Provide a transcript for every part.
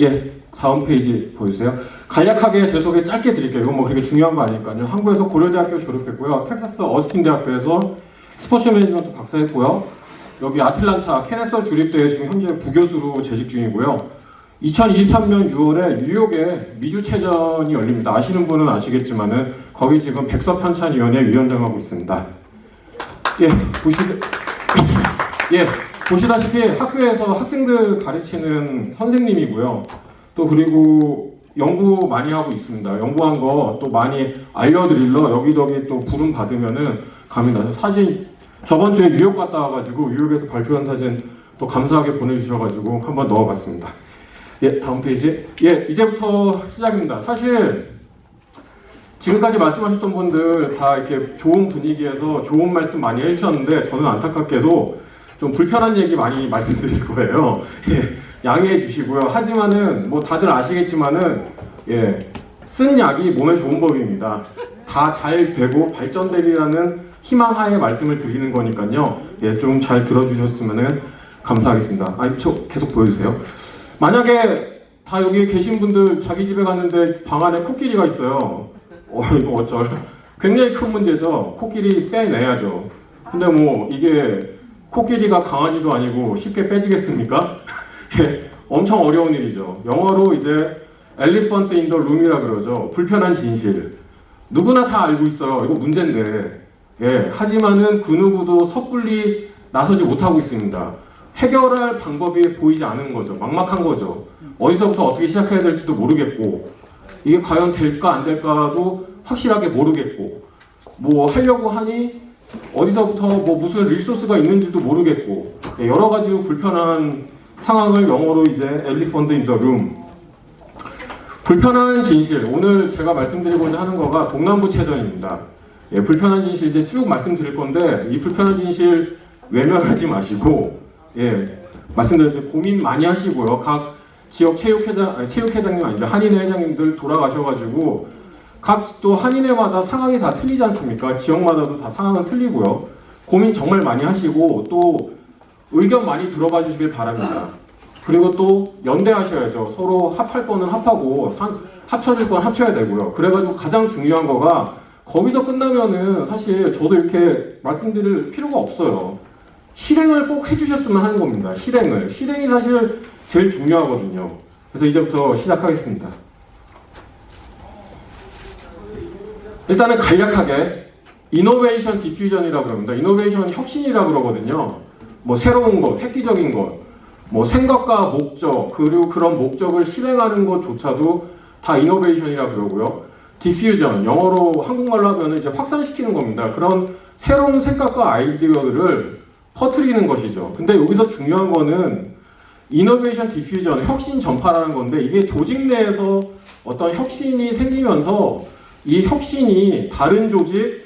예, 다음 페이지 보여주세요. 간략하게 제 소개 짧게 드릴게요. 이건 뭐 그렇게 중요한 거 아니니까요. 한국에서 고려대학교 졸업했고요. 텍사스 어스틴 대학교에서 스포츠 매니지먼트 박사했고요. 여기 아틀란타 케네서 주립대에 지금 현재 부교수로 재직 중이고요. 2023년 6월에 뉴욕에 미주체전이 열립니다. 아시는 분은 아시겠지만은 거기 지금 백서편찬위원회 위원장하고 있습니다. 보시다시피 학교에서 학생들 가르치는 선생님이고요. 또 그리고 연구 많이 하고 있습니다. 연구한 거 또 많이 알려드리러 여기저기 또 부름 받으면은 갑니다. 사진 저번 주에 뉴욕 갔다 와가지고 뉴욕에서 발표한 사진 또 감사하게 보내주셔가지고 한번 넣어봤습니다. 예, 다음 페이지. 예, 이제부터 시작입니다. 사실 지금까지 말씀하셨던 분들 다 이렇게 좋은 분위기에서 좋은 말씀 많이 해주셨는데 저는 안타깝게도 좀 불편한 얘기 많이 말씀드릴 거예요. 예, 양해해 주시고요. 하지만은 뭐 다들 아시겠지만은 쓴 약이 몸에 좋은 법입니다. 다 잘 되고 발전되리라는 희망하에 말씀을 드리는 거니까요. 예, 좀 잘 들어주셨으면은 감사하겠습니다. 저 계속 보여주세요. 만약에 다 여기 계신 분들 자기 집에 갔는데 방 안에 코끼리가 있어요. 이거 어쩔? 굉장히 큰 문제죠. 코끼리 빼내야죠. 근데 뭐 이게 코끼리가 강아지도 아니고 쉽게 빼지겠습니까? 예, 엄청 어려운 일이죠. 영어로 이제 elephant in the room이라 그러죠. 불편한 진실. 누구나 다 알고 있어요. 이거 문제인데. 예, 하지만은 그 누구도 섣불리 나서지 못하고 있습니다. 해결할 방법이 보이지 않은 거죠. 막막한 거죠. 어디서부터 어떻게 시작해야 될지도 모르겠고 이게 과연 될까 안 될까도 확실하게 모르겠고 뭐 하려고 하니 어디서부터 뭐 무슨 리소스가 있는지도 모르겠고 여러 가지 불편한 상황을 영어로 이제 elephant in the room. 불편한 진실. 오늘 제가 말씀드리고자 하는 거가 동남부 체전입니다. 예, 불편한 진실 이제 쭉 말씀드릴 건데 이 불편한 진실 외면하지 마시고 말씀드렸죠. 고민 많이 하시고요. 각 지역 체육회장님 아니죠. 한인회 회장님들 돌아가셔가지고 각 또 한인회마다 상황이 다 틀리지 않습니까? 지역마다도 다 상황은 틀리고요. 고민 정말 많이 하시고 또 의견 많이 들어봐 주시길 바랍니다. 그리고 또 연대하셔야죠. 서로 합할 거는 합하고 합쳐질 건 합쳐야 되고요. 그래가지고 가장 중요한 거가 거기서 끝나면은 사실 저도 이렇게 말씀드릴 필요가 없어요. 실행을 꼭 해주셨으면 하는 겁니다. 실행이 사실 제일 중요하거든요. 그래서 이제부터 시작하겠습니다. 일단은 간략하게 이노베이션 디퓨전이라고 합니다. 이노베이션 혁신이라고 그러거든요. 뭐 새로운 것, 획기적인 것, 뭐 생각과 목적, 그리고 그런 목적을 실행하는 것조차도 다 이노베이션이라고 그러고요. 디퓨전, 영어로 한국말로 하면 이제 확산시키는 겁니다. 그런 새로운 생각과 아이디어들을 퍼뜨리는 것이죠. 근데 여기서 중요한 거는 이노베이션 디퓨전, 혁신 전파라는 건데 이게 조직 내에서 어떤 혁신이 생기면서 이 혁신이 다른 조직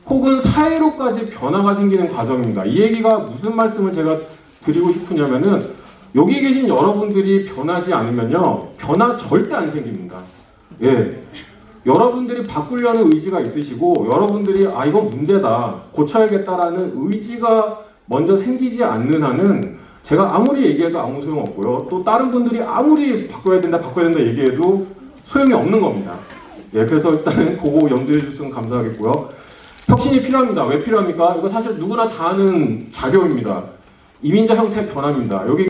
혹은 사회로까지 변화가 생기는 과정입니다. 이 얘기가 무슨 말씀을 제가 드리고 싶으냐면은 여기 계신 여러분들이 변하지 않으면요 변화 절대 안 생깁니다. 예, 여러분들이 바꾸려는 의지가 있으시고 여러분들이 이건 문제다 고쳐야겠다라는 의지가 먼저 생기지 않는 한은 제가 아무리 얘기해도 아무 소용없고요. 또 다른 분들이 아무리 바꿔야 된다 얘기해도 소용이 없는 겁니다. 예, 그래서 일단은 그거 염두해 주시면 감사하겠고요. 혁신이 필요합니다. 왜 필요합니까? 이거 사실 누구나 다 아는 자료입니다. 이민자 형태 변화입니다. 여기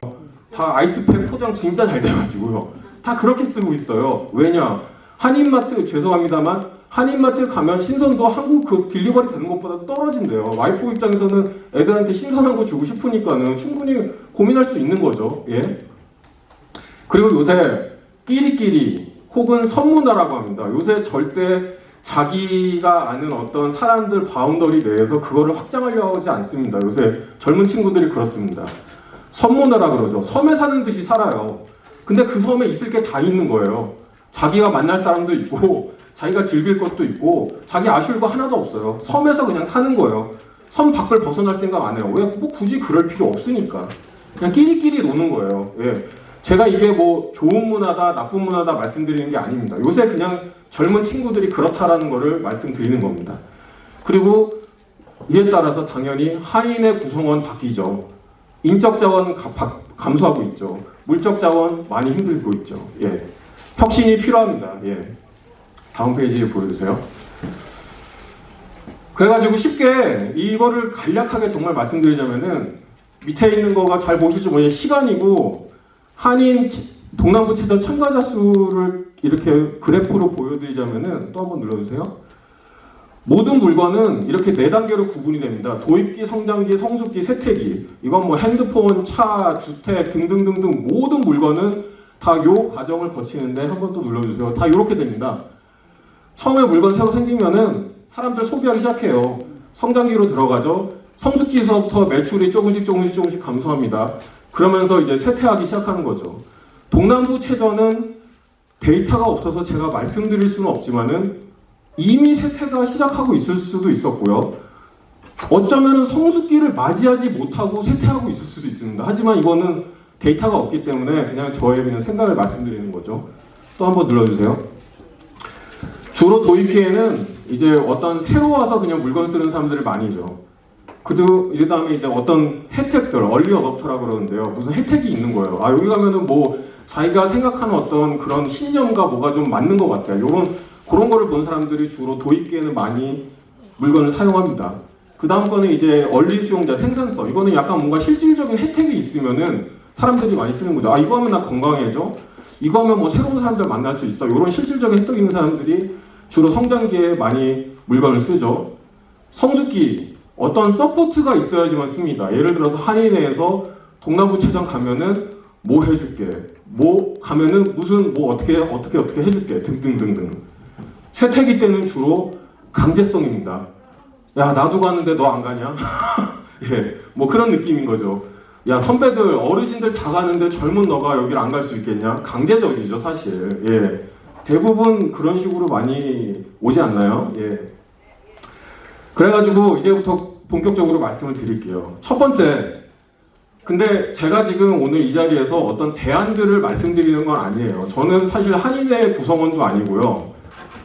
다 아이스팩 포장 진짜 잘 돼가지고요. 다 그렇게 쓰고 있어요. 왜냐? 한인마트, 죄송합니다만 한인마트 가면 신선도 한국 그 딜리버리 되는 것보다 떨어진대요. 와이프 입장에서는 애들한테 신선한 거 주고 싶으니까는 충분히 고민할 수 있는 거죠. 예. 그리고 요새 끼리끼리 혹은 선문화라고 합니다. 요새 절대 자기가 아는 어떤 사람들 바운더리 내에서 그거를 확장하려고 하지 않습니다. 요새 젊은 친구들이 그렇습니다. 선문화라 그러죠. 섬에 사는 듯이 살아요. 근데 그 섬에 있을 게 다 있는 거예요. 자기가 만날 사람도 있고 자기가 즐길 것도 있고 자기 아쉬울 거 하나도 없어요. 섬에서 그냥 사는 거예요. 섬 밖을 벗어날 생각 안 해요. 왜? 뭐 굳이 그럴 필요 없으니까. 그냥 끼리끼리 노는 거예요. 예. 제가 이게 뭐 좋은 문화다 나쁜 문화다 말씀드리는 게 아닙니다. 요새 그냥 젊은 친구들이 그렇다라는 거를 말씀드리는 겁니다. 그리고 이에 따라서 당연히 한인의 구성원 바뀌죠. 인적 자원 감소하고 있죠. 물적 자원 많이 힘들고 있죠. 예. 혁신이 필요합니다. 예. 다음 페이지 보여주세요. 그래가지고 쉽게 이거를 간략하게 정말 말씀드리자면은 밑에 있는 거가 잘 보시죠. 뭐냐 시간이고 한인 동남부체전 참가자 수를 이렇게 그래프로 보여드리자면은 또 한번 눌러주세요. 모든 물건은 이렇게 4단계로 구분이 됩니다. 도입기, 성장기, 성숙기, 세태기. 이건 뭐 핸드폰, 차, 주택 등등등등 모든 물건은 다 요 과정을 거치는데 한 번 또 눌러주세요. 다 이렇게 됩니다. 처음에 물건 새로 생기면은 사람들 소비하기 시작해요. 성장기로 들어가죠. 성숙기에서부터 매출이 조금씩 감소합니다. 그러면서 이제 쇠퇴하기 시작하는 거죠. 동남부체전은 데이터가 없어서 제가 말씀드릴 수는 없지만은 이미 쇠퇴가 시작하고 있을 수도 있었고요. 어쩌면 성숙기를 맞이하지 못하고 쇠퇴하고 있을 수도 있습니다. 하지만 이거는 데이터가 없기 때문에 그냥 저의 그냥 생각을 말씀드리는 거죠. 또 한번 눌러주세요. 주로 도입기에는 이제 어떤 새로 와서 그냥 물건 쓰는 사람들이 많이죠. 그 다음에 이제 어떤 혜택들, 얼리 어댑터라고 그러는데요. 무슨 혜택이 있는 거예요. 아, 여기 가면은 뭐 자기가 생각하는 어떤 그런 신념과 뭐가 좀 맞는 것 같아요. 그런 거를 본 사람들이 주로 도입기에는 많이 물건을 사용합니다. 그 다음 거는 이제 얼리 수용자 생산성. 이거는 약간 뭔가 실질적인 혜택이 있으면은 사람들이 많이 쓰는 거죠. 아, 이거 하면 나 건강해져? 이거 하면 뭐 새로운 사람들 만날 수 있어? 이런 실질적인 혜택이 있는 사람들이 주로 성장기에 많이 물건을 쓰죠. 성숙기. 어떤 서포트가 있어야지만 씁니다. 예를 들어서 한인회에서 동남부체전 가면은 뭐 해줄게. 뭐 가면은 무슨 뭐 어떻게 해줄게. 등등등등. 쇠퇴기 때는 주로 강제성입니다. 야, 나도 가는데 너 안 가냐? 예, 뭐 그런 느낌인 거죠. 야, 선배들, 어르신들 다 가는데 젊은 너가 여기를 안 갈 수 있겠냐? 강제적이죠, 사실. 예, 대부분 그런 식으로 많이 오지 않나요? 예. 그래가지고 이제부터 본격적으로 말씀을 드릴게요. 첫 번째, 근데 제가 지금 오늘 이 자리에서 어떤 대안들을 말씀드리는 건 아니에요. 저는 사실 한인회 구성원도 아니고요.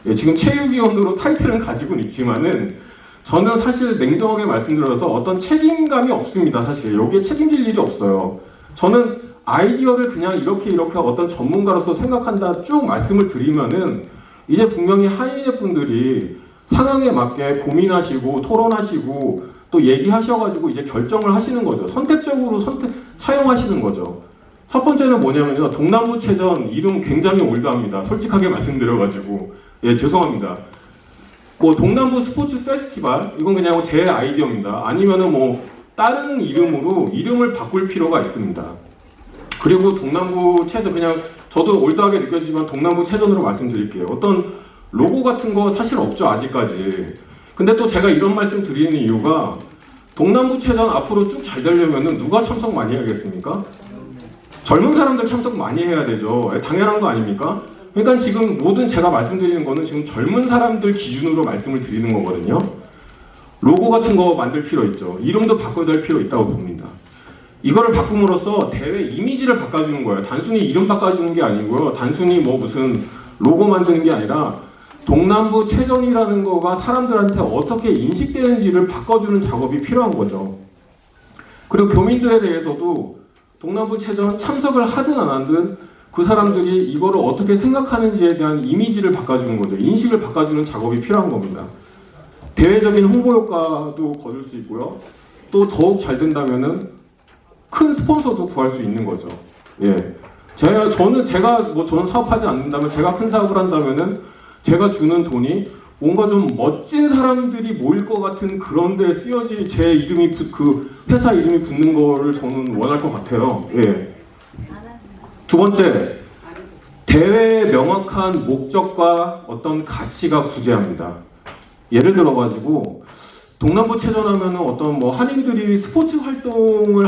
예, 지금 체육위원으로 타이틀은 가지고는 있지만은 저는 사실 냉정하게 말씀드려서 어떤 책임감이 없습니다. 사실 여기에 책임질 일이 없어요. 저는 아이디어를 그냥 이렇게 어떤 전문가로서 생각한다 쭉 말씀을 드리면은 이제 분명히 한인회 분들이 상황에 맞게 고민하시고 토론하시고 또 얘기하셔가지고 이제 결정을 하시는 거죠. 선택적으로 차용하시는 거죠. 첫 번째는 뭐냐면요. 동남부체전 이름 굉장히 올드합니다. 솔직하게 말씀드려가지고 예, 죄송합니다. 뭐 동남부 스포츠 페스티벌 이건 그냥 제 아이디어입니다. 아니면은 뭐 다른 이름으로 이름을 바꿀 필요가 있습니다. 그리고 동남부체전 그냥 저도 올드하게 느껴지지만 동남부체전으로 말씀드릴게요. 어떤 로고 같은 거 사실 없죠, 아직까지. 근데 또 제가 이런 말씀 드리는 이유가 동남부체전 앞으로 쭉 잘 되려면은 누가 참석 많이 해야겠습니까? 젊은 사람들 참석 많이 해야 되죠. 당연한 거 아닙니까? 그러니까 지금 모든 제가 말씀드리는 거는 지금 젊은 사람들 기준으로 말씀을 드리는 거거든요. 로고 같은 거 만들 필요 있죠. 이름도 바꿔야 될 필요 있다고 봅니다. 이거를 바꿈으로써 대회 이미지를 바꿔주는 거예요. 단순히 이름 바꿔주는 게 아니고요. 단순히 뭐 무슨 로고 만드는 게 아니라 동남부체전이라는 거가 사람들한테 어떻게 인식되는지를 바꿔주는 작업이 필요한 거죠. 그리고 교민들에 대해서도 동남부체전 참석을 하든 안 하든 그 사람들이 이거를 어떻게 생각하는지에 대한 이미지를 바꿔주는 거죠. 인식을 바꿔주는 작업이 필요한 겁니다. 대외적인 홍보 효과도 거둘 수 있고요. 또 더욱 잘 된다면은 큰 스폰서도 구할 수 있는 거죠. 예. 저는 사업하지 않는다면, 제가 큰 사업을 한다면은 제가 주는 돈이 뭔가 좀 멋진 사람들이 모일 것 같은 그런 데 쓰여지 제 이름이 그 회사 이름이 붙는 거를 저는 원할 것 같아요. 예. 두 번째, 대회의 명확한 목적과 어떤 가치가 구제합니다. 예를 들어가지고 동남부체전 하면은 어떤 뭐 한인들이 스포츠 활동을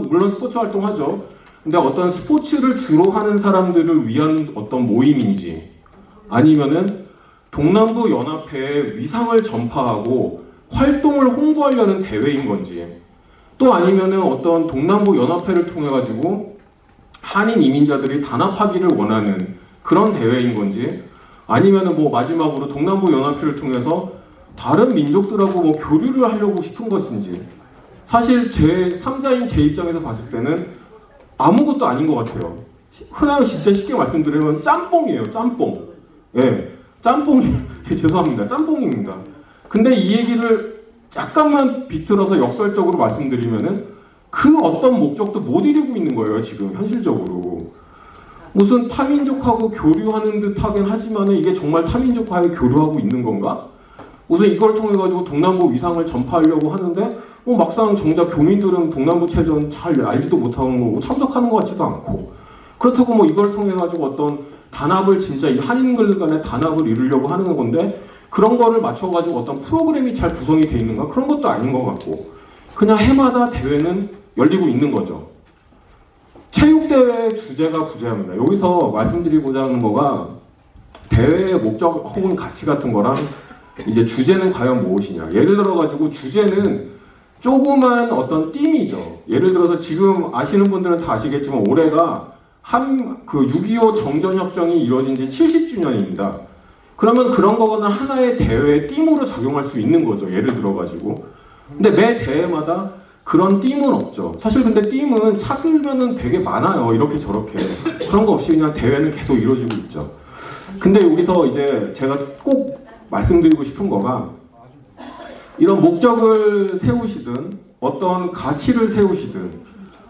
물론 스포츠 활동하죠. 근데 어떤 스포츠를 주로 하는 사람들을 위한 어떤 모임인지 아니면은 동남부 연합회의 위상을 전파하고 활동을 홍보하려는 대회인 건지 또 아니면은 어떤 동남부 연합회를 통해 가지고 한인 이민자들이 단합하기를 원하는 그런 대회인 건지 아니면은 뭐 마지막으로 동남부 연합회를 통해서 다른 민족들하고 뭐 교류를 하려고 싶은 것인지 사실 제 3자인 제 입장에서 봤을 때는 아무것도 아닌 것 같아요. 흔하게 진짜 쉽게 말씀드리면 짬뽕이에요. 짬뽕. 예, 짬뽕이 죄송합니다. 짬뽕입니다. 근데 이 얘기를 약간만 비틀어서 역설적으로 말씀드리면은 그 어떤 목적도 못 이루고 있는 거예요. 지금 현실적으로. 무슨 타민족하고 교류하는 듯 하긴 하지만은 이게 정말 타민족과의 교류하고 있는 건가? 우선 이걸 통해 가지고 동남부 위상을 전파하려고 하는데 막상 정작 교민들은 동남부 체전 잘 알지도 못하는 거고 참석하는 것 같지도 않고, 그렇다고 뭐 이걸 통해 가지고 어떤 단합을 진짜 이 한인들 간의 단합을 이루려고 하는 건데 그런 거를 맞춰 가지고 어떤 프로그램이 잘 구성이 돼 있는가? 그런 것도 아닌 것 같고, 그냥 해마다 대회는 열리고 있는 거죠. 체육대회 주제가 부재합니다. 여기서 말씀드리고자 하는 거가 대회의 목적 혹은 가치 같은 거랑 이제 주제는 과연 무엇이냐. 예를 들어 가지고 주제는 조그만 어떤 띠이죠. 예를 들어서 지금 아시는 분들은 다 아시겠지만 올해가 그 6.25 정전협정이 이루어진 지 70주년입니다. 그러면 그런 거는 하나의 대회의 띠으로 작용할 수 있는 거죠. 예를 들어 가지고. 근데 매 대회마다 그런 띠은 없죠. 사실 근데 띠은 찾으면은 되게 많아요. 이렇게 저렇게. 그런 거 없이 그냥 대회는 계속 이루어지고 있죠. 근데 여기서 이제 제가 꼭 말씀드리고 싶은 거가 이런 목적을 세우시든 어떤 가치를 세우시든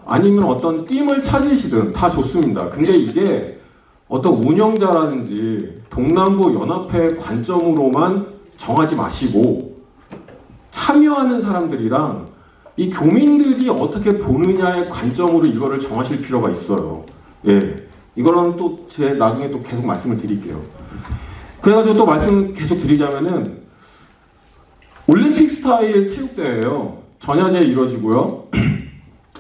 아니면 어떤 띠을 찾으시든 다 좋습니다. 근데 이게 어떤 운영자라든지 동남부 연합회 관점으로만 정하지 마시고 참여하는 사람들이랑 이 교민들이 어떻게 보느냐의 관점으로 이거를 정하실 필요가 있어요. 예, 이거는 또 제 나중에 또 계속 말씀을 드릴게요. 그래가지고 또 말씀 계속 드리자면은 올림픽 스타일 체육대회예요. 전야제 이루어지고요.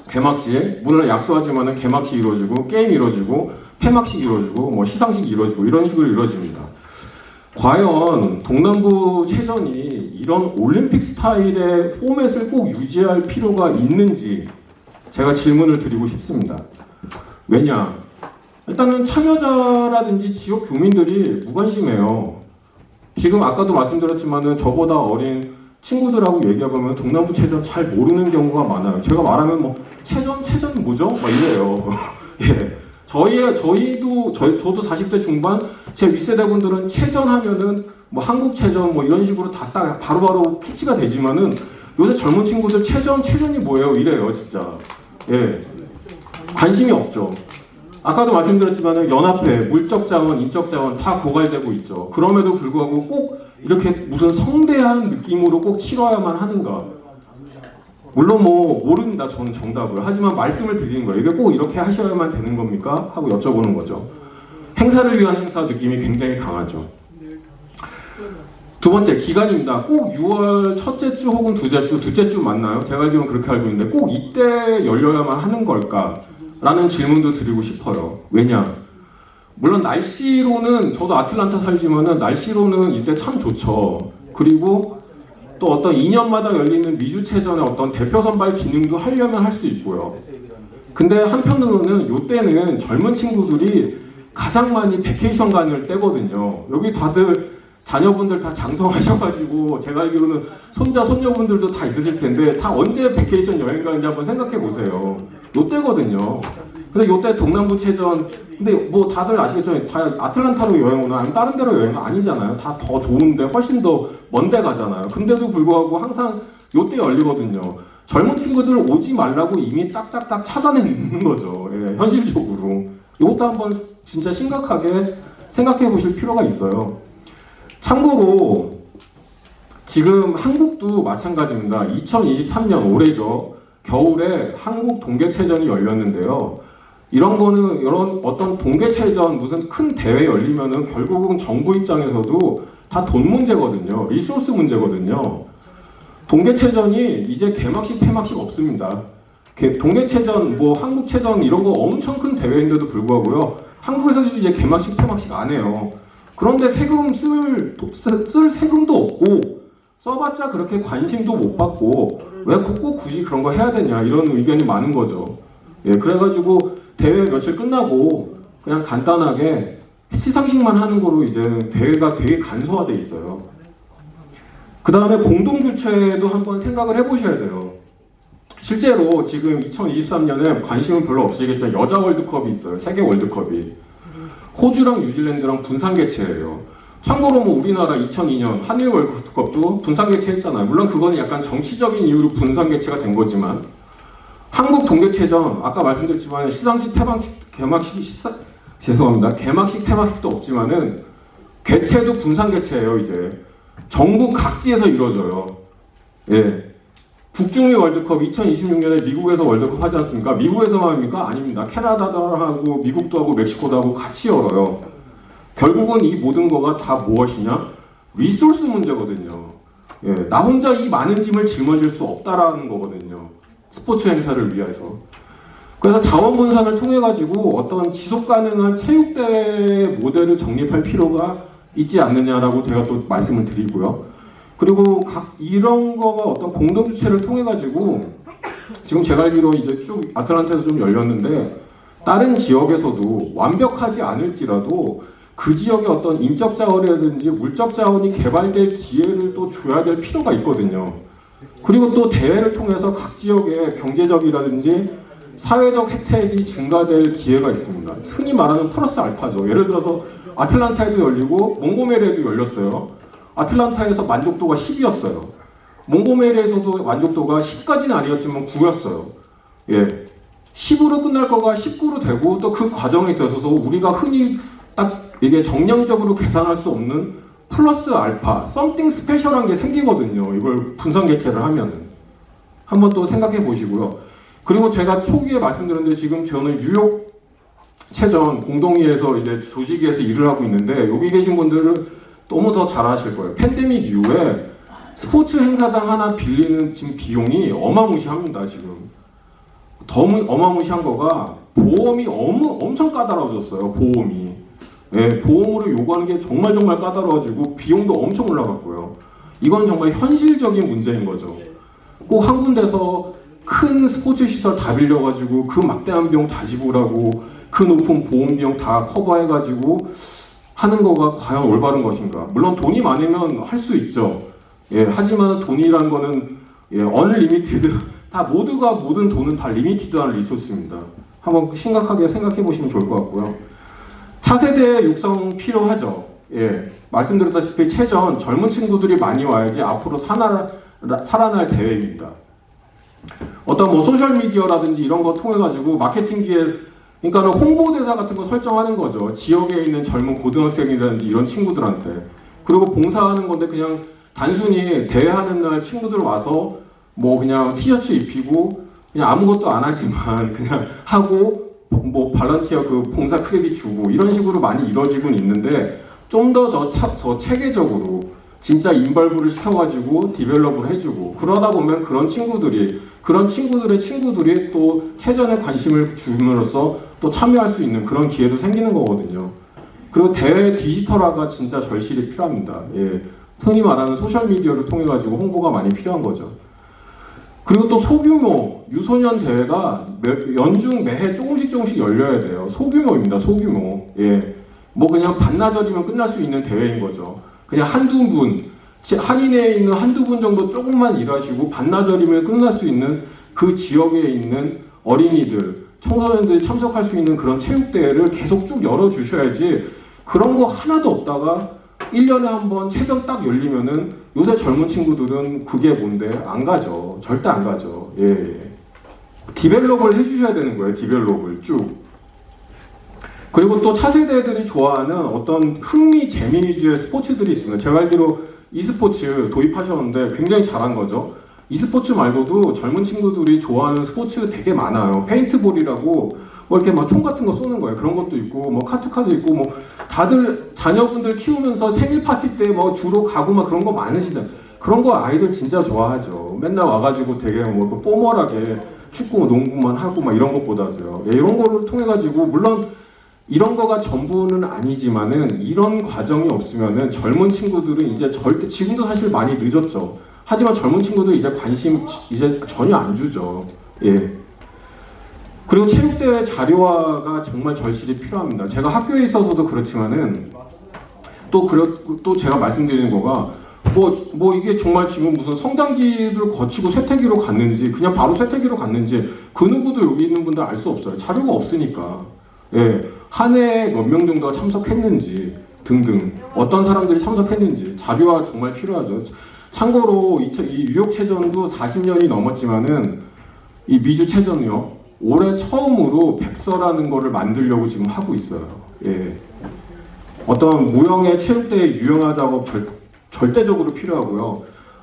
개막식, 문을 약속하지만은 개막식 이루어지고 게임 이루어지고 폐막식 이루어지고 뭐 시상식 이루어지고 이런 식으로 이루어집니다. 과연 동남부 체전이 이런 올림픽 스타일의 포맷을 꼭 유지할 필요가 있는지 제가 질문을 드리고 싶습니다. 왜냐? 일단은 참여자라든지 지역 교민들이 무관심해요. 지금 아까도 말씀드렸지만은 저보다 어린 친구들하고 얘기해보면 동남부 체전 잘 모르는 경우가 많아요. 제가 말하면 뭐 체전 뭐죠? 막 이래요. 예. 저도 40대 중반, 제 윗세대분들은 체전 하면은 뭐 한국체전 뭐 이런 식으로 다 딱 바로바로 캐치가 되지만은 요새 젊은 친구들 체전이 뭐예요? 이래요, 진짜. 예. 관심이 없죠. 아까도 말씀드렸지만은 연합회, 물적 자원, 인적 자원 다 고갈되고 있죠. 그럼에도 불구하고 꼭 이렇게 무슨 성대한 느낌으로 꼭 치러야만 하는가? 물론 뭐 모릅니다. 저는 정답을. 하지만 말씀을 드리는 거예요. 이게 꼭 이렇게 하셔야만 되는 겁니까? 하고 여쭤보는 거죠. 행사를 위한 행사 느낌이 굉장히 강하죠. 두 번째, 기간입니다. 꼭 6월 첫째 주 혹은 둘째 주 맞나요? 제가 알기로는 그렇게 알고 있는데 꼭 이때 열려야만 하는 걸까? 라는 질문도 드리고 싶어요. 왜냐? 물론 날씨로는 저도 아틀란타 살지만은 날씨로는 이때 참 좋죠. 그리고 또 어떤 2년마다 열리는 미주체전의 어떤 대표 선발 기능도 하려면 할 수 있고요. 근데 한편으로는 이때는 젊은 친구들이 가장 많이 베케이션 가는 때거든요. 여기 다들 자녀분들 다 장성하셔가지고 제가 알기로는 손자 손녀분들도 다 있으실 텐데 다 언제 베케이션 여행 가는지 한번 생각해 보세요. 요때거든요. 근데 요때 동남부 체전, 근데 뭐 다들 아시겠죠? 다 아틀란타로 여행 오나 아니면 다른 데로 여행 아니잖아요. 다 더 좋은데 훨씬 더 먼 데 가잖아요. 근데도 불구하고 항상 요때 열리거든요. 젊은 친구들 오지 말라고 이미 딱딱딱 차단해 놓는 거죠. 예, 현실적으로. 이것도 한번 진짜 심각하게 생각해 보실 필요가 있어요. 참고로 지금 한국도 마찬가지입니다. 2023년 올해죠. 겨울에 한국 동계체전이 열렸는데요. 이런 어떤 동계체전 무슨 큰 대회 열리면은 결국은 정부 입장에서도 다 돈 문제거든요. 리소스 문제거든요. 동계체전이 이제 개막식, 폐막식 없습니다. 동계체전, 뭐 한국체전 이런 거 엄청 큰 대회인데도 불구하고요. 한국에서도 이제 개막식, 폐막식 안 해요. 그런데 세금 쓸 세금도 없고 써봤자 그렇게 관심도 못 받고 왜 꼭 굳이 그런 거 해야 되냐 이런 의견이 많은 거죠. 예, 그래가지고 대회 며칠 끝나고 그냥 간단하게 시상식만 하는 거로 이제 대회가 되게 간소화돼 있어요. 그 다음에 공동주최도 한번 생각을 해보셔야 돼요. 실제로 지금 2023년에 관심은 별로 없으시겠지만 여자 월드컵이 있어요. 세계 월드컵이. 호주랑 뉴질랜드랑 분산 개최예요. 참고로 뭐 우리나라 2002년 한일 월드컵도 분산 개최했잖아요. 물론 그건 약간 정치적인 이유로 분산 개최가 된 거지만 한국 동계체전 아까 말씀드렸지만 시상식 개막식 폐막식도 없지만은 개최도 분산 개최예요. 이제 전국 각지에서 이루어져요. 예. 북중미 월드컵 2026년에 미국에서 월드컵 하지 않습니까? 미국에서만 합니까? 아닙니다. 캐나다도 하고 미국도 하고 멕시코도 하고 같이 열어요. 결국은 이 모든 거가 다 무엇이냐? 리소스 문제거든요. 예, 나 혼자 이 많은 짐을 짊어질 수 없다라는 거거든요. 스포츠 행사를 위해서. 그래서 자원 분산을 통해 가지고 어떤 지속 가능한 체육대회 모델을 정립할 필요가 있지 않느냐라고 제가 또 말씀을 드리고요. 그리고 이런 거가 어떤 공동 주체를 통해 가지고 지금 제가 알기로 이제 쭉 아틀란타에서 좀 열렸는데 다른 지역에서도 완벽하지 않을지라도 그 지역의 어떤 인적 자원이라든지 물적 자원이 개발될 기회를 또 줘야 될 필요가 있거든요. 그리고 또 대회를 통해서 각 지역의 경제적이라든지 사회적 혜택이 증가될 기회가 있습니다. 흔히 말하는 플러스 알파죠. 예를 들어서 아틀란타에도 열리고 몽고메리에도 열렸어요. 아틀란타에서 만족도가 10이었어요. 몽고메리에서도 만족도가 10까지는 아니었지만 9였어요. 예. 10으로 끝날 거가 19로 되고 또 그 과정에 있어서 우리가 흔히 딱 이게 정량적으로 계산할 수 없는 플러스 알파, 썸띵 스페셜한 게 생기거든요. 이걸 분산 개최를 하면은. 한번 또 생각해 보시고요. 그리고 제가 초기에 말씀드렸는데 지금 저는 뉴욕 체전 공동위에서 이제 조직위에서 일을 하고 있는데 여기 계신 분들은 너무 더 잘 아실 거예요. 팬데믹 이후에 스포츠 행사장 하나 빌리는 지금 비용이 어마무시합니다. 지금 더 어마무시한 거가 보험이 엄청 까다로워졌어요. 보험이. 네, 보험으로 요구하는 게 정말 까다로워지고 비용도 엄청 올라갔고요. 이건 정말 현실적인 문제인 거죠. 꼭 한 군데서 큰 스포츠 시설 다 빌려가지고 그 막대한 비용 다 지불하고 그 높은 보험 비용 다 커버해가지고 하는 거가 과연 올바른 것인가? 물론 돈이 많으면 할 수 있죠. 예, 하지만 돈이란 거는 언리미티드 다 모두가 모든 돈은 다 리미티드한 리소스입니다. 한번 심각하게 생각해 보시면 좋을 것 같고요. 차세대 육성 필요하죠. 예, 말씀드렸다시피 체전 젊은 친구들이 많이 와야지 앞으로 살아날 대회입니다. 어떤 뭐 소셜 미디어라든지 이런 거 통해 가지고 마케팅기에 그러니까는 홍보대사 같은 거 설정하는 거죠. 지역에 있는 젊은 고등학생이라든지 이런 친구들한테. 그리고 봉사하는 건데 그냥 단순히 대회하는 날 친구들 와서 뭐 그냥 티셔츠 입히고 그냥 아무것도 안 하지만 그냥 하고 뭐 발런티어 그 봉사 크레딧 주고 이런 식으로 많이 이루어지곤 있는데 좀 더 체계적으로 진짜 인벌브를 시켜가지고 디벨롭을 해주고 그러다 보면 그런 친구들의 친구들이 또 체전에 관심을 줌으로써 또 참여할 수 있는 그런 기회도 생기는 거거든요. 그리고 대회 디지털화가 진짜 절실히 필요합니다. 예, 흔히 말하는 소셜 미디어를 통해 가지고 홍보가 많이 필요한 거죠. 그리고 또 소규모 유소년 대회가 연중 매해 조금씩 열려야 돼요. 소규모입니다. 소규모. 예, 뭐 그냥 반나절이면 끝날 수 있는 대회인 거죠. 그냥 한두 분, 한인회에 있는 한두 분 정도 조금만 일하시고 반나절이면 끝날 수 있는 그 지역에 있는 어린이들, 청소년들이 참석할 수 있는 그런 체육대회를 계속 쭉 열어주셔야지 그런 거 하나도 없다가 1년에 한 번 체전 딱 열리면은 요새 젊은 친구들은 그게 뭔데 안 가죠. 절대 안 가죠. 예. 디벨롭을 해주셔야 되는 거예요. 디벨롭을 쭉. 그리고 또 차세대들이 좋아하는 어떤 흥미, 재미 위주의 스포츠들이 있습니다. 제가 알기로 e스포츠 도입하셨는데 굉장히 잘한 거죠. e스포츠 말고도 젊은 친구들이 좋아하는 스포츠 되게 많아요. 페인트볼이라고 뭐 이렇게 막 총 같은 거 쏘는 거예요. 그런 것도 있고 뭐 카트카도 있고 뭐 다들 자녀분들 키우면서 생일 파티 때 뭐 주로 가고 막 그런 거 많으시잖아요. 그런 거 아이들 진짜 좋아하죠. 맨날 와가지고 되게 뭐 포멀하게 축구, 농구만 하고 막 이런 것보다도요. 예, 이런 거를 통해 가지고 물론 이런 거가 전부는 아니지만은 이런 과정이 없으면은 젊은 친구들은 이제 절대 지금도 사실 많이 늦었죠. 하지만 젊은 친구들 이제 관심 이제 전혀 안 주죠. 예. 그리고 체육대회 자료화가 정말 절실히 필요합니다. 제가 학교에 있어서도 그렇지만은 또 제가 말씀드리는 거가 뭐 이게 정말 지금 무슨 성장기를 거치고 쇠퇴기로 갔는지 그냥 바로 쇠퇴기로 갔는지 그 누구도 여기 있는 분들 알 수 없어요. 자료가 없으니까. 예, 한 해에 몇 명 정도가 참석했는지 등등 어떤 사람들이 참석했는지 자료가 정말 필요하죠. 참고로 이 뉴욕체전도 40년이 넘었지만은 이 미주체전이요 올해 처음으로 백서라는 거를 만들려고 지금 하고 있어요. 예, 어떤 무형의 체육대회 유형화 작업 절대적으로 필요하고요.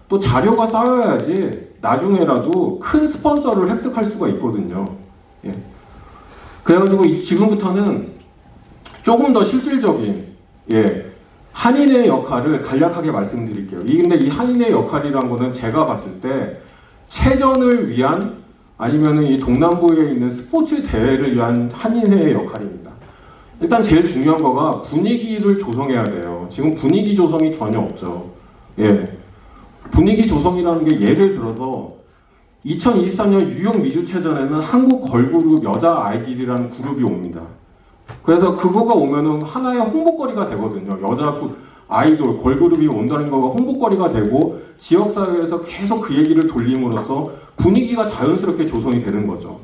또 자료가 쌓여야지 나중에라도 큰 스폰서를 획득할 수가 있거든요. 예. 그래가지고 지금부터는 조금 더 실질적인 한인의 역할을 간략하게 말씀드릴게요. 근데 이 한인의 역할이란 거는 제가 봤을 때 체전을 위한 아니면은 이 동남부에 있는 스포츠 대회를 위한 한인회의 역할입니다. 일단 제일 중요한 거가 분위기를 조성해야 돼요. 지금 분위기 조성이 전혀 없죠. 예. 분위기 조성이라는 게 예를 들어서 2023년 뉴욕 미주체전에는 한국 걸그룹 여자 아이들이라는 그룹이 옵니다. 그래서 그거가 오면은 하나의 홍보거리가 되거든요. 여자 아이돌 걸그룹이 온다는 거가 홍보거리가 되고 지역사회에서 계속 그 얘기를 돌림으로써 분위기가 자연스럽게 조성이 되는 거죠.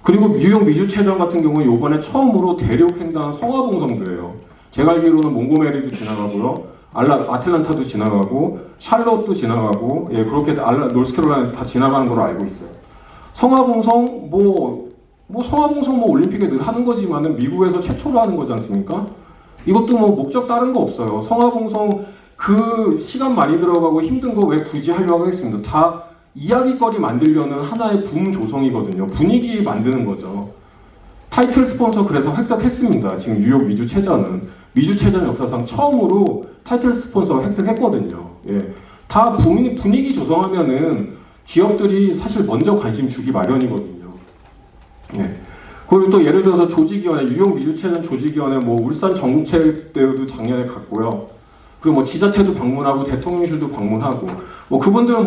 그리고 뉴욕 미주체전 같은 경우는 이번에 처음으로 대륙 횡단 성화봉성도예요. 제가 알기로는 몽고메리도 지나가고요, 아틀란타도 지나가고, 샬롯도 지나가고, 예, 그렇게 노스캐롤라이나 다 지나가는 걸로 알고 있어요. 성화봉성 성화봉성 올림픽에 늘 하는 거지만은 미국에서 최초로 하는 거지 않습니까? 이것도 뭐 목적 다른 거 없어요. 성화봉성 그 시간 많이 들어가고 힘든 거 왜 굳이 하려고 하겠습니다. 다 이야기거리 만들려는 하나의 붐 조성이거든요. 분위기 만드는 거죠. 타이틀 스폰서 그래서 획득했습니다. 지금 뉴욕 미주체전은 미주체전 역사상 처음으로 타이틀 스폰서 획득했거든요. 예. 다 분위기 조성하면은 기업들이 사실 먼저 관심 주기 마련이거든요. 예. 그리고 또 예를 들어서 조직위원회, 뉴욕 미주체전 조직위원회, 울산 전국체육대회도 작년에 갔고요. 그리고 지자체도 방문하고 대통령실도 방문하고 그분들은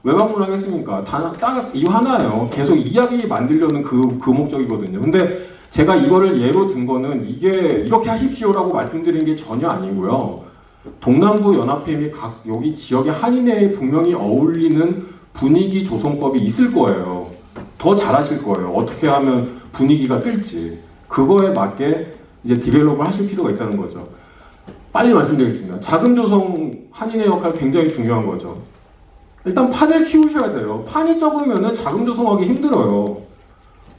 왜 방문하겠습니까? 딱 이거 하나예요. 계속 이야기 만들려는 그 목적이거든요. 근데 제가 이거를 예로 든 거는 이게 이렇게 하십시오라고 말씀드리는 게 전혀 아니고요. 동남부 연합회 및 각 여기 지역의 한인회에 분명히 어울리는 분위기 조성법이 있을 거예요. 더 잘하실 거예요. 어떻게 하면 분위기가 뜰지. 그거에 맞게 이제 디벨롭을 하실 필요가 있다는 거죠. 빨리 말씀드리겠습니다. 자금 조성 한인의 역할 굉장히 중요한 거죠. 일단 판을 키우셔야 돼요. 판이 적으면은 자금 조성하기 힘들어요.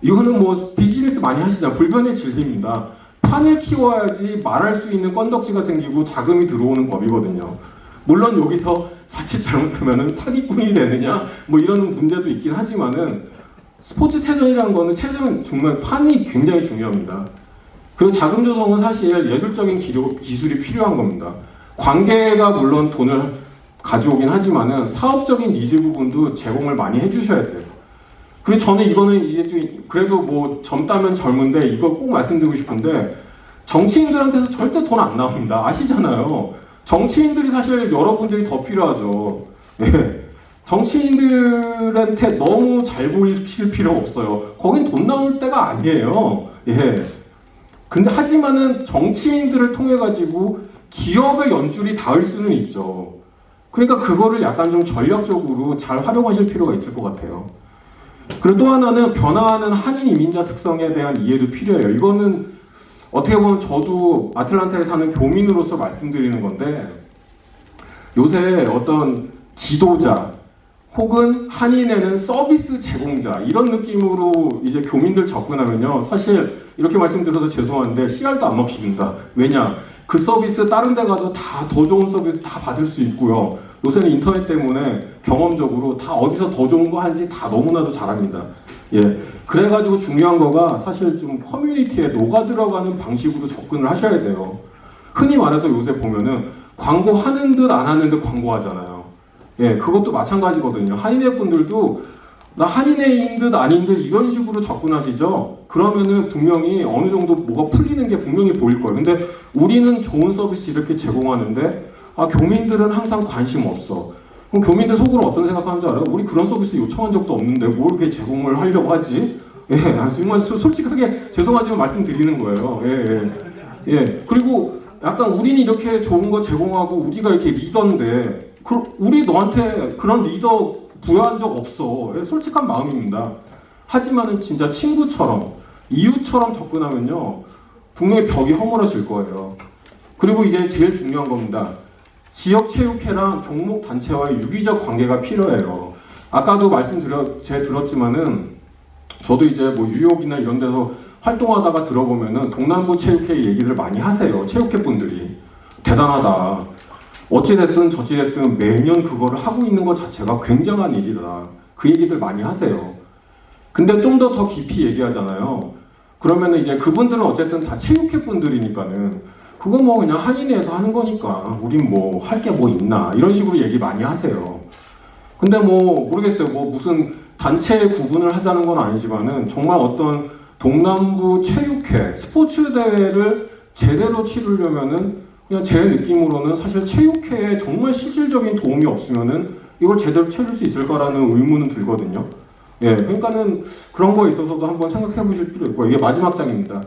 이거는 비즈니스 많이 하시잖아요. 불변의 진리입니다. 판을 키워야지 말할 수 있는 건덕지가 생기고 자금이 들어오는 법이거든요. 물론 여기서 자칫 잘못하면은 사기꾼이 되느냐 이런 문제도 있긴 하지만은 스포츠 체전이라는 거는 정말 판이 굉장히 중요합니다. 그리고 자금 조성은 사실 예술적인 기술이 필요한 겁니다. 관계가 물론 돈을 가져오긴 하지만은 사업적인 니즈 부분도 제공을 많이 해주셔야 돼요. 그리고 저는 이거는 이게 좀 그래도 젊다면 젊은데 이거 꼭 말씀드리고 싶은데 정치인들한테서 절대 돈 안 나옵니다. 아시잖아요. 정치인들이 사실 여러분들이 더 필요하죠. 예. 정치인들한테 너무 잘 보이실 필요 없어요. 거긴 돈 나올 때가 아니에요. 예. 근데 하지만은 정치인들을 통해 가지고 기업의 연줄이 닿을 수는 있죠. 그러니까 그거를 약간 좀 전략적으로 잘 활용하실 필요가 있을 것 같아요. 그리고 또 하나는 변화하는 한인 이민자 특성에 대한 이해도 필요해요. 이거는 어떻게 보면 저도 아틀란타에 사는 교민으로서 말씀드리는 건데 요새 어떤 지도자 혹은 한인에는 서비스 제공자 이런 느낌으로 이제 교민들 접근하면요. 사실 이렇게 말씀드려서 죄송한데 씨알도 안 먹힙니다. 왜냐? 그 서비스 다른 데 가도 다 더 좋은 서비스 다 받을 수 있고요. 요새는 인터넷 때문에 경험적으로 다 어디서 더 좋은 거 하는지 다 너무나도 잘합니다. 예. 그래가지고 중요한 거가 사실 좀 커뮤니티에 녹아 들어가는 방식으로 접근을 하셔야 돼요. 흔히 말해서 요새 보면은 광고하는 듯 안 하는 듯 광고하잖아요. 예, 그것도 마찬가지거든요. 한인회 분들도 나 한인회인 듯 아닌 듯 이런 식으로 접근하시죠? 그러면은 분명히 어느 정도 뭐가 풀리는 게 분명히 보일 거예요. 근데 우리는 좋은 서비스 이렇게 제공하는데 교민들은 항상 관심 없어. 그럼 교민들 속으로 어떤 생각하는지 알아요? 우리 그런 서비스 요청한 적도 없는데 뭘 이렇게 제공을 하려고 하지? 예, 정말 솔직하게 죄송하지만 말씀드리는 거예요. 예. 그리고 약간 우리는 이렇게 좋은 거 제공하고 우리가 이렇게 리더인데 우리 너한테 그런 리더 부여한 적 없어. 솔직한 마음입니다. 하지만은 진짜 친구처럼, 이웃처럼 접근하면요, 분명히 벽이 허물어질 거예요. 그리고 이제 제일 중요한 겁니다. 지역 체육회랑 종목 단체와의 유기적 관계가 필요해요. 아까도 제가 들었지만은, 저도 이제 뭐 뉴욕이나 이런 데서 활동하다가 들어보면은 동남부 체육회 얘기를 많이 하세요. 체육회 분들이. 대단하다. 어찌됐든 저찌됐든 매년 그거를 하고 있는 것 자체가 굉장한 일이다. 그 얘기들 많이 하세요. 근데 좀 더 깊이 얘기하잖아요. 그러면은 이제 그분들은 어쨌든 다 체육회 분들이니까는 그거 뭐 그냥 한인회에서 하는 거니까 우린 뭐 할 게 뭐 있나 이런 식으로 얘기 많이 하세요. 근데 뭐 모르겠어요. 뭐 무슨 단체의 구분을 하자는 건 아니지만은 정말 어떤 동남부 체육회 스포츠 대회를 제대로 치르려면은 그냥 제 느낌으로는 사실 체육회에 정말 실질적인 도움이 없으면은 이걸 제대로 치를 수 있을까라는 의문은 들거든요. 예, 그러니까는 그런 거에 있어서도 한번 생각해 보실 필요 있고, 이게 마지막 장입니다.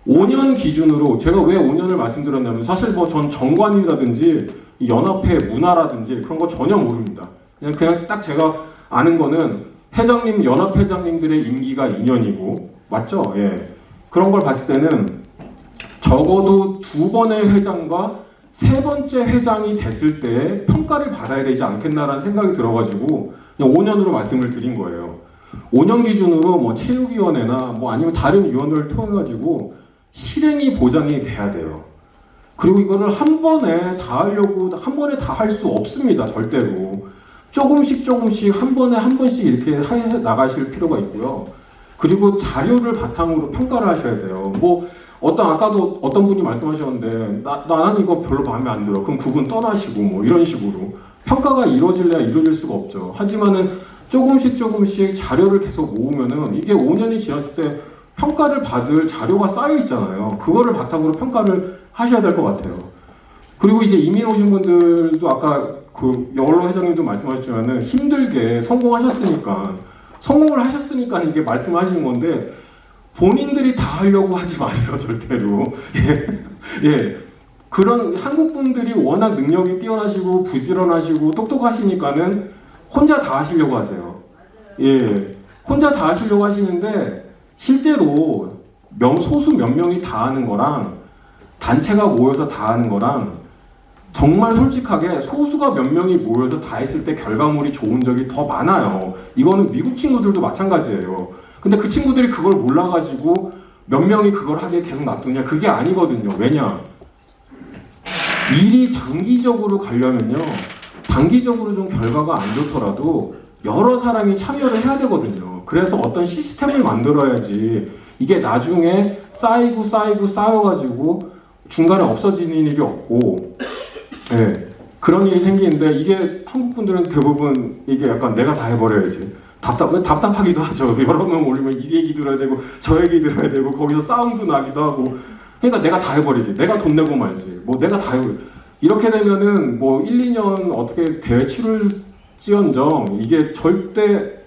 5년 기준으로, 제가 왜 5년을 말씀드렸냐면 사실 뭐 전 정관이라든지 이 연합회 문화라든지 그런 거 전혀 모릅니다. 그냥 딱 제가 아는 거는 회장님, 연합회장님들의 임기가 2년이고 맞죠? 예. 그런 걸 봤을 때는 적어도 2번의 회장과 3번째 회장이 됐을 때 평가를 받아야 되지 않겠나라는 생각이 들어가지고 그냥 5년으로 말씀을 드린 거예요. 5년 기준으로 뭐 체육위원회나 뭐 아니면 다른 위원회를 통해가지고 실행이 보장이 돼야 돼요. 그리고 이거를 한 번에 다 하려고 한 번에 다 할 수 없습니다. 절대로. 조금씩 한 번에 한 번씩 이렇게 해 나가실 필요가 있고요. 그리고 자료를 바탕으로 평가를 하셔야 돼요. 뭐 아까도 어떤 분이 말씀하셨는데 나는 이거 별로 마음에 안 들어. 그럼 그분 떠나시고 뭐 이런 식으로 평가가 이루어질래야 이루어질 수가 없죠. 하지만은 조금씩 자료를 계속 모으면은 이게 5년이 지났을 때 평가를 받을 자료가 쌓여 있잖아요. 그거를 바탕으로 평가를 하셔야 될 것 같아요. 그리고 이제 이민 오신 분들도 아까 그 여걸로 회장님도 말씀하셨지만은 힘들게 성공을 하셨으니까 이게 말씀하시는 건데 본인들이 다 하려고 하지 마세요. 절대로. 예. 그런 한국 분들이 워낙 능력이 뛰어나시고 부지런하시고 똑똑하시니까는 혼자 다 하시려고 하세요. 예. 혼자 다 하시려고 하시는데 실제로 소수 몇 명이 다 하는 거랑 단체가 모여서 다 하는 거랑 정말 솔직하게 소수가 몇 명이 모여서 다 했을 때 결과물이 좋은 적이 더 많아요. 이거는 미국 친구들도 마찬가지예요. 근데 그 친구들이 그걸 몰라가지고 몇 명이 그걸 하게 계속 놔두냐? 그게 아니거든요. 왜냐? 일이 장기적으로 가려면요. 단기적으로 좀 결과가 안 좋더라도 여러 사람이 참여를 해야 되거든요. 그래서 어떤 시스템을 만들어야지 이게 나중에 쌓여가지고 중간에 없어지는 일이 없고 예, 그런 일이 생기는데 이게 한국 분들은 대부분 이게 약간 내가 다 해버려야지 답답하기도 하죠. 여러 명 올리면 이 얘기 들어야 되고 저 얘기 들어야 되고 거기서 싸움도 나기도 하고 그러니까 내가 다 해버리지. 내가 돈 내고 말지. 뭐 내가 다 해버려. 이렇게 되면은 뭐 1, 2년 어떻게 대회 치를지언정 이게 절대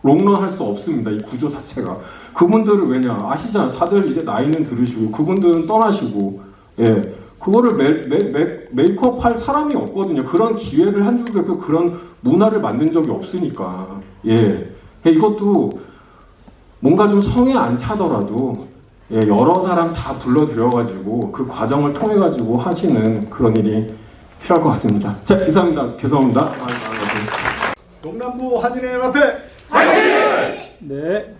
롱런 할 수 없습니다. 이 구조 자체가. 그분들은 왜냐 아시잖아요. 다들 이제 나이는 들으시고 그분들은 떠나시고 예 그거를 메이크업 할 사람이 없거든요. 그런 기회를 한 적이 없고 그런 문화를 만든 적이 없으니까 예 이것도 뭔가 좀 성에 안 차더라도 예, 여러 사람 다 불러들여가지고 그 과정을 통해가지고 하시는 그런 일이 필요할 것 같습니다. 자 이상입니다. 죄송합니다. 동남부 한인회 연합회 네.